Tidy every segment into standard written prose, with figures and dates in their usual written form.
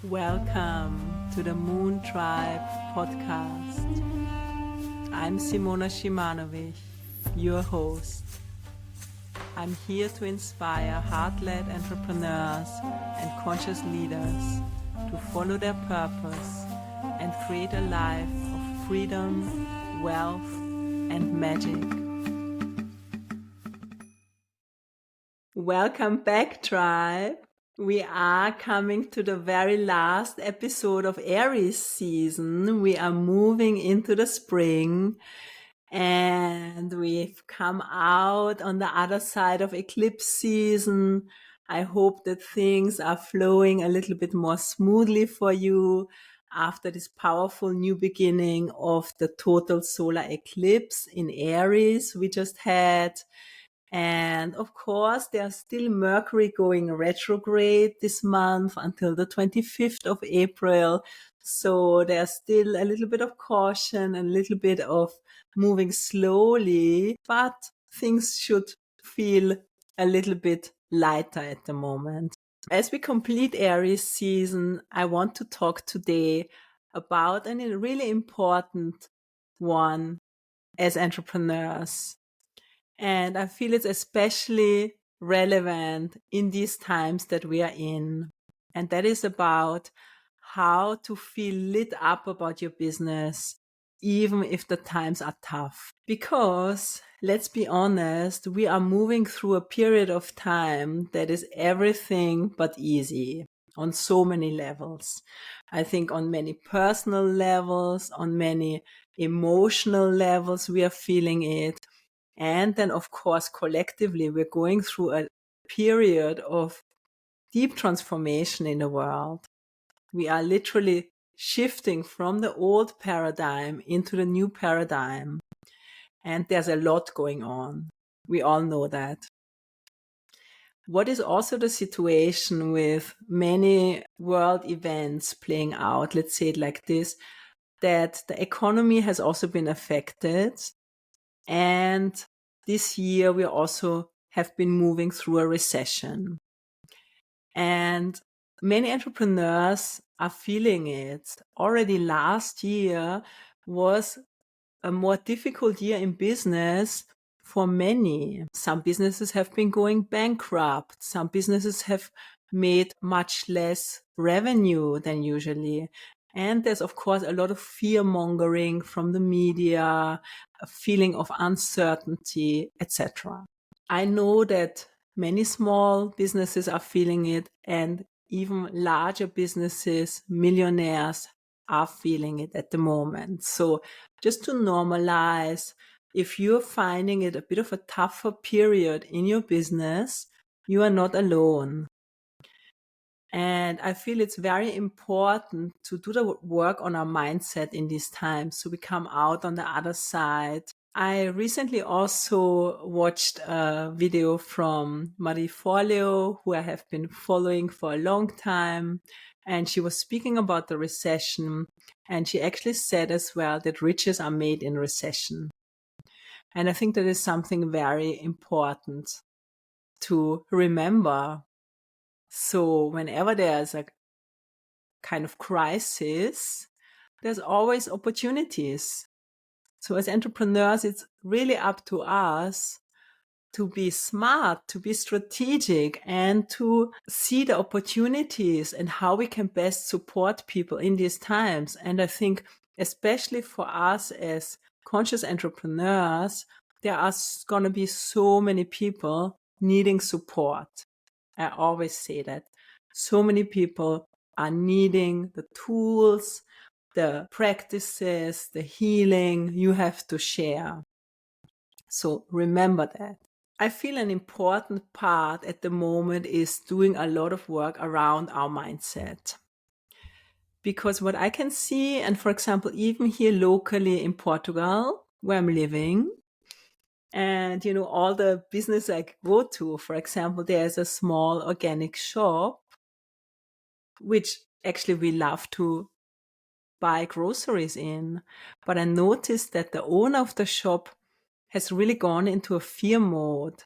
Welcome to the Moon Tribe podcast. I'm Simona Shimanovic, your host. I'm here to inspire heart-led entrepreneurs and conscious leaders to follow their purpose and create a life of freedom, wealth, and magic. Welcome back, tribe. We are coming to the very last episode of Aries season. We are moving into the spring and we've come out on the other side of eclipse season. I hope that things are flowing a little bit more smoothly for you after this powerful new beginning of the total solar eclipse in Aries we just had. And of course, there's still Mercury going retrograde this month until the 25th of April. So there's still a little bit of caution, a little bit of moving slowly, but things should feel a little bit lighter at the moment. As we complete Aries season, I want to talk today about a really important one as entrepreneurs. And I feel it's especially relevant in these times that we are in. And that is about how to feel lit up about your business, even if the times are tough. Because let's be honest, we are moving through a period of time that is everything but easy on so many levels. I think on many personal levels, on many emotional levels, we are feeling it. And then, of course, collectively, we're going through a period of deep transformation in the world. We are literally shifting from the old paradigm into the new paradigm. And there's a lot going on. We all know that. What is also the situation with many world events playing out, let's say it like this, that the economy has also been affected. And this year we also have been moving through a recession. And many entrepreneurs are feeling it. Already last year was a more difficult year in business for many. Some businesses have been going bankrupt. Some businesses have made much less revenue than usually. And there's, of course, a lot of fear mongering from the media, a feeling of uncertainty, etc. I know that many small businesses are feeling it, and even larger businesses, millionaires, are feeling it at the moment. So just to normalize, if you're finding it a bit of a tougher period in your business, you are not alone. And I feel it's very important to do the work on our mindset in these times so we come out on the other side. I recently also watched a video from Marie Forleo, who I have been following for a long time. And she was speaking about the recession. And she actually said as well that riches are made in recession. And I think that is something very important to remember. So whenever there's a kind of crisis, there's always opportunities. So as entrepreneurs, it's really up to us to be smart, to be strategic, and to see the opportunities and how we can best support people in these times. And I think especially for us as conscious entrepreneurs, there are going to be so many people needing support. I always say that. So many people are needing the tools, the practices, the healing you have to share. So remember that. I feel an important part at the moment is doing a lot of work around our mindset. Because what I can see, and for example, even here locally in Portugal, where I'm living, and, all the business I go to, for example, there's a small organic shop, which actually we love to buy groceries in. But I noticed that the owner of the shop has really gone into a fear mode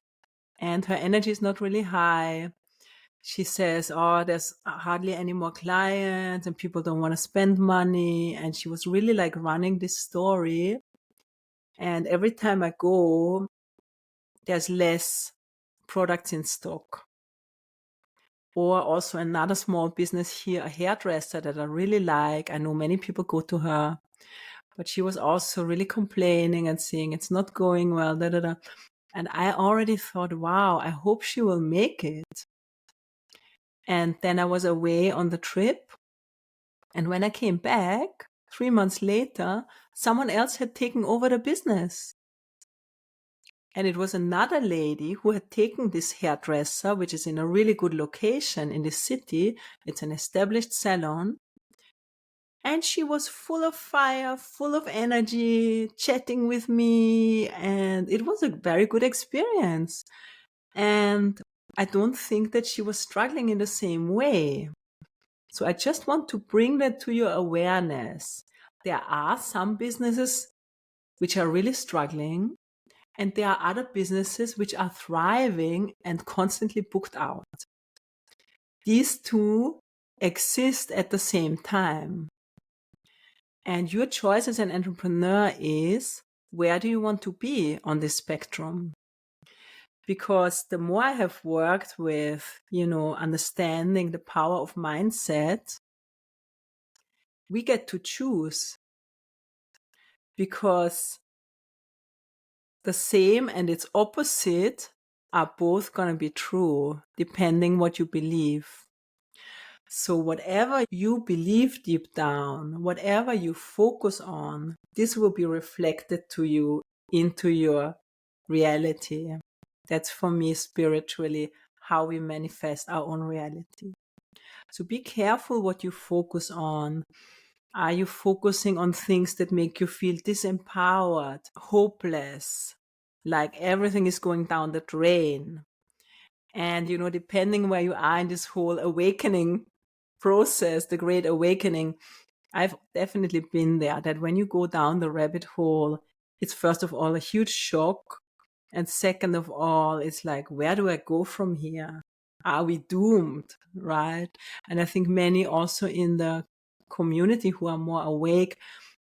and her energy is not really high. she says, oh, there's hardly any more clients and people don't want to spend money. And she was really like running this story. And every time I go, there's less products in stock. Or also another small business here, a hairdresser that I really like. I know many people go to her, but she was also really complaining and saying it's not going well, da da da. And I already thought, wow, I hope she will make it. And then I was away on the trip. And when I came back, 3 months later, someone else had taken over the business. And it was another lady who had taken this hairdresser, which is in a really good location in the city. It's an established salon. And she was full of fire, full of energy, chatting with me. And it was a very good experience. And I don't think that she was struggling in the same way. So I just want to bring that to your awareness. There are some businesses which are really struggling, and there are other businesses which are thriving and constantly booked out. These two exist at the same time. And your choice as an entrepreneur is, where do you want to be on this spectrum? Because the more I have worked with, understanding the power of mindset, we get to choose, because the same and its opposite are both going to be true, depending what you believe. So whatever you believe deep down, whatever you focus on, this will be reflected to you into your reality. That's for me spiritually how we manifest our own reality. So be careful what you focus on. Are you focusing on things that make you feel disempowered, hopeless, like everything is going down the drain? And, depending where you are in this whole awakening process, the great awakening, I've definitely been there, that when you go down the rabbit hole, it's first of all a huge shock. And second of all, it's like, where do I go from here? Are we doomed? Right? And I think many also in the community who are more awake,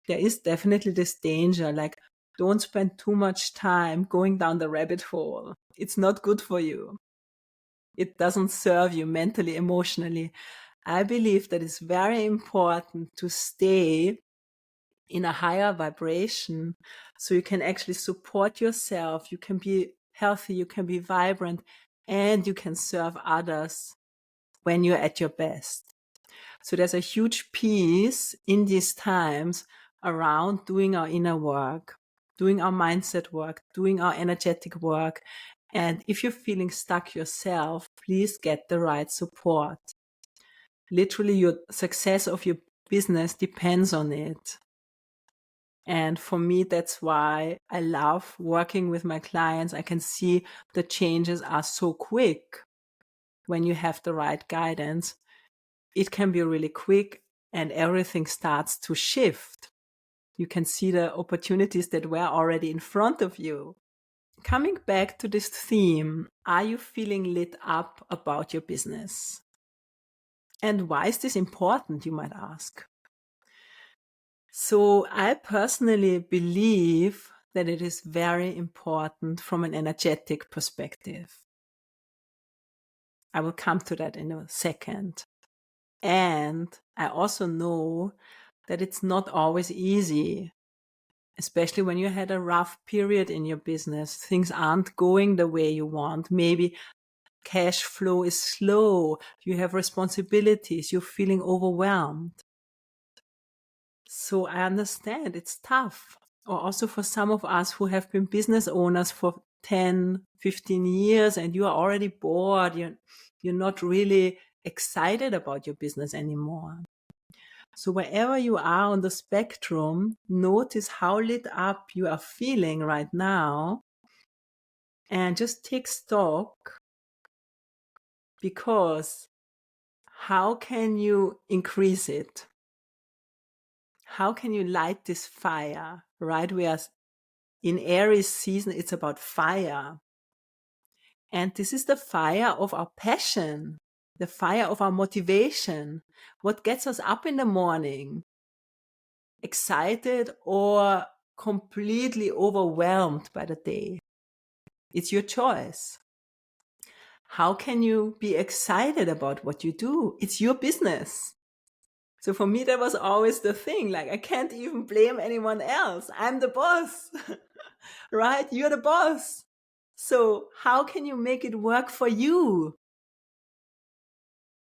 there is definitely this danger, like, don't spend too much time going down the rabbit hole. It's not good for you. It doesn't serve you mentally, emotionally. I believe that it's very important to stay in a higher vibration so you can actually support yourself. You can be healthy, you can be vibrant, and you can serve others when you're at your best. So there's a huge piece in these times around doing our inner work, doing our mindset work, doing our energetic work. And if you're feeling stuck yourself, please get the right support. Literally, your success of your business depends on it. And for me, that's why I love working with my clients. I can see the changes are so quick when you have the right guidance. It can be really quick and everything starts to shift. You can see the opportunities that were already in front of you. Coming back to this theme, are you feeling lit up about your business? And why is this important, you might ask? So I personally believe that it is very important from an energetic perspective. I will come to that in a second. And I also know that it's not always easy, especially when you had a rough period in your business. Things aren't going the way you want. Maybe cash flow is slow. You have responsibilities. You're feeling overwhelmed. So I understand it's tough. Or also for some of us who have been business owners for 10, 15 years and you are already bored, you're not really excited about your business anymore. So wherever you are on the spectrum, notice how lit up you are feeling right now and just take stock, because how can you increase it? How can you light this fire, right? We are in Aries season, it's about fire. And this is the fire of our passion. the fire of our motivation. What gets us up in the morning? Excited or completely overwhelmed by the day? It's your choice. How can you be excited about what you do? It's your business. So for me, that was always the thing. Like, I can't even blame anyone else. I'm the boss, right? You're the boss. So how can you make it work for you?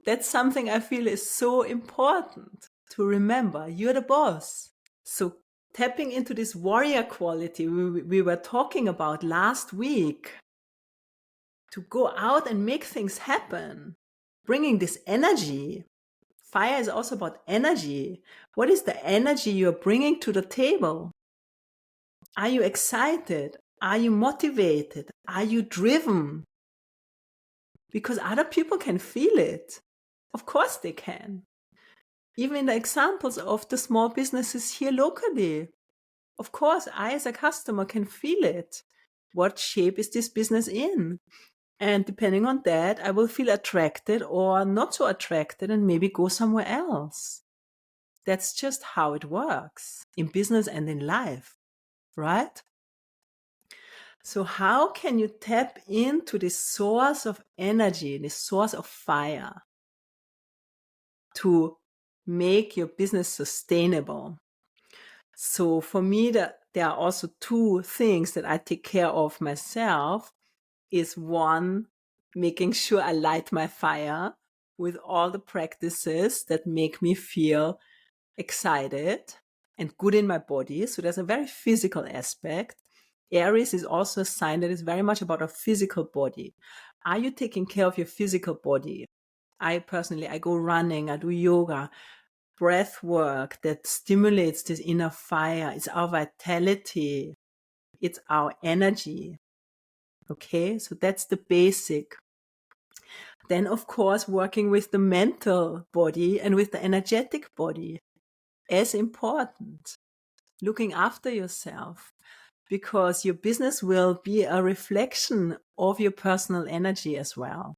That's something I feel is so important to remember. You're the boss. So tapping into this warrior quality we were talking about last week, to go out and make things happen, bringing this energy. Fire is also about energy. What is the energy you're bringing to the table? Are you excited? Are you motivated? Are you driven? Because other people can feel it. Of course they can. Even in the examples of the small businesses here locally. Of course, I as a customer can feel it. What shape is this business in? And depending on that, I will feel attracted or not so attracted and maybe go somewhere else. That's just how it works in business and in life, right? So how can you tap into this source of energy, this source of fire, to make your business sustainable? So for me, there are also two things that I take care of myself. Is one, making sure I light my fire with all the practices that make me feel excited and good in my body. So there's a very physical aspect. Aries is also a sign that is very much about a physical body. Are you taking care of your physical body? I go running, I do yoga, breath work that stimulates this inner fire. It's our vitality. It's our energy. Okay, so that's the basic. Then, of course, working with the mental body and with the energetic body, as important. Looking after yourself, because your business will be a reflection of your personal energy as well.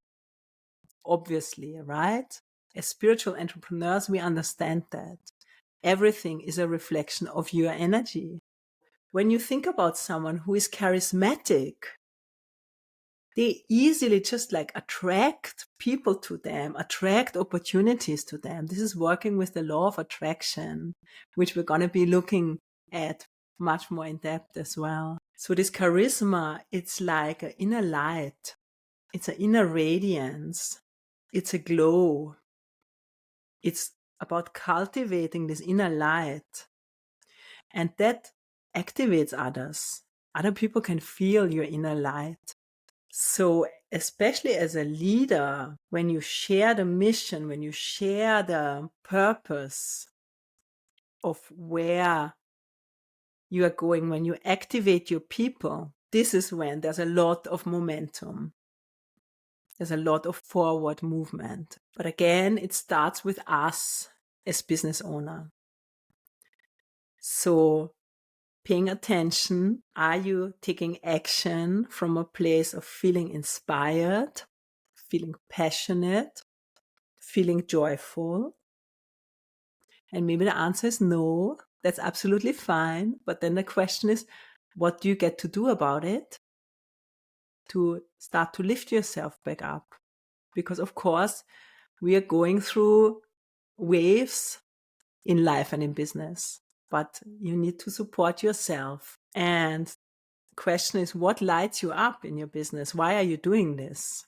Obviously, right? As spiritual entrepreneurs, we understand that everything is a reflection of your energy. When you think about someone who is charismatic, they easily just like attract people to them, attract opportunities to them. This is working with the law of attraction, which we're going to be looking at much more in depth as well. So this charisma, it's like an inner light. It's an inner radiance. It's a glow. It's about cultivating this inner light. And that activates others. Other people can feel your inner light. So especially as a leader, when you share the mission, when you share the purpose of where you are going, when you activate your people, this is when there's a lot of momentum. There's a lot of forward movement. But again, it starts with us as business owner. So paying attention, are you taking action from a place of feeling inspired, feeling passionate, feeling joyful? And maybe the answer is no. That's absolutely fine. But then the question is, what do you get to do about it to start to lift yourself back up? Because of course, we are going through waves in life and in business, but you need to support yourself. And the question is, what lights you up in your business? Why are you doing this?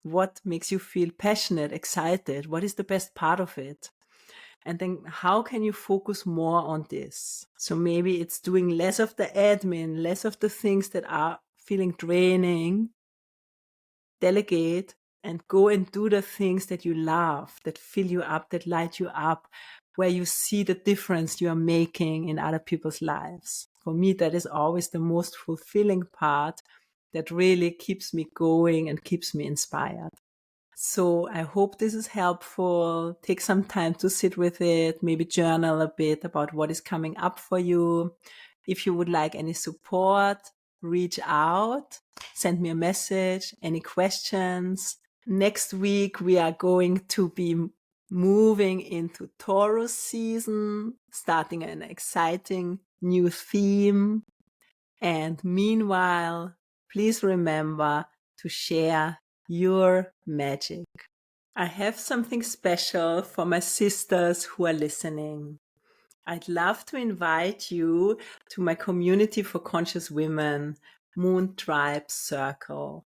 What makes you feel passionate, excited? What is the best part of it? And then how can you focus more on this? So maybe it's doing less of the admin, less of the things that are feeling draining. Delegate and go and do the things that you love, that fill you up, that light you up, where you see the difference you are making in other people's lives. For me, that is always the most fulfilling part that really keeps me going and keeps me inspired. So I hope this is helpful. Take some time to sit with it, maybe journal a bit about what is coming up for you. If you would like any support, reach out, send me a message, any questions. Next week, we are going to be moving into Taurus season, starting an exciting new theme. And meanwhile, please remember to share your magic. I have something special for my sisters who are listening. I'd love to invite you to my community for conscious women, Moon Tribe Circle.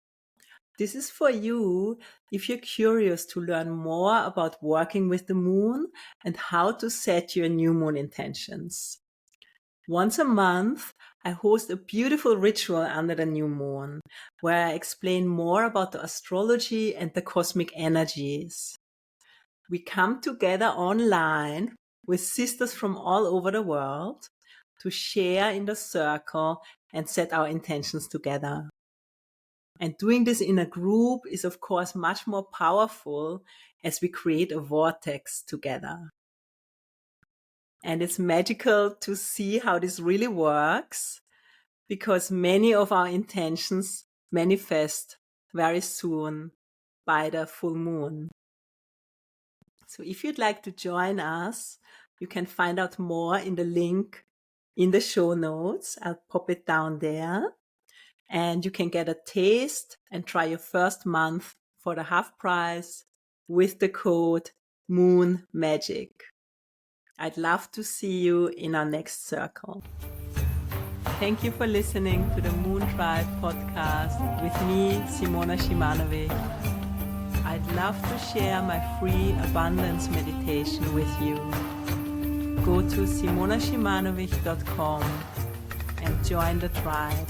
This is for you if you're curious to learn more about working with the moon and how to set your new moon intentions. Once a month, I host a beautiful ritual under the new moon where I explain more about the astrology and the cosmic energies. We come together online with sisters from all over the world to share in the circle and set our intentions together. And doing this in a group is, of course, much more powerful as we create a vortex together. And it's magical to see how this really works because many of our intentions manifest very soon by the full moon. So if you'd like to join us, you can find out more in the link in the show notes. I'll pop it down there. And you can get a taste and try your first month for the half price with the code Moon Magic. I'd love to see you in our next circle. Thank you for listening to the Moon Tribe podcast with me, Simona Shimanovic. I'd love to share my free abundance meditation with you. Go to simonashimanovic.com and join the tribe.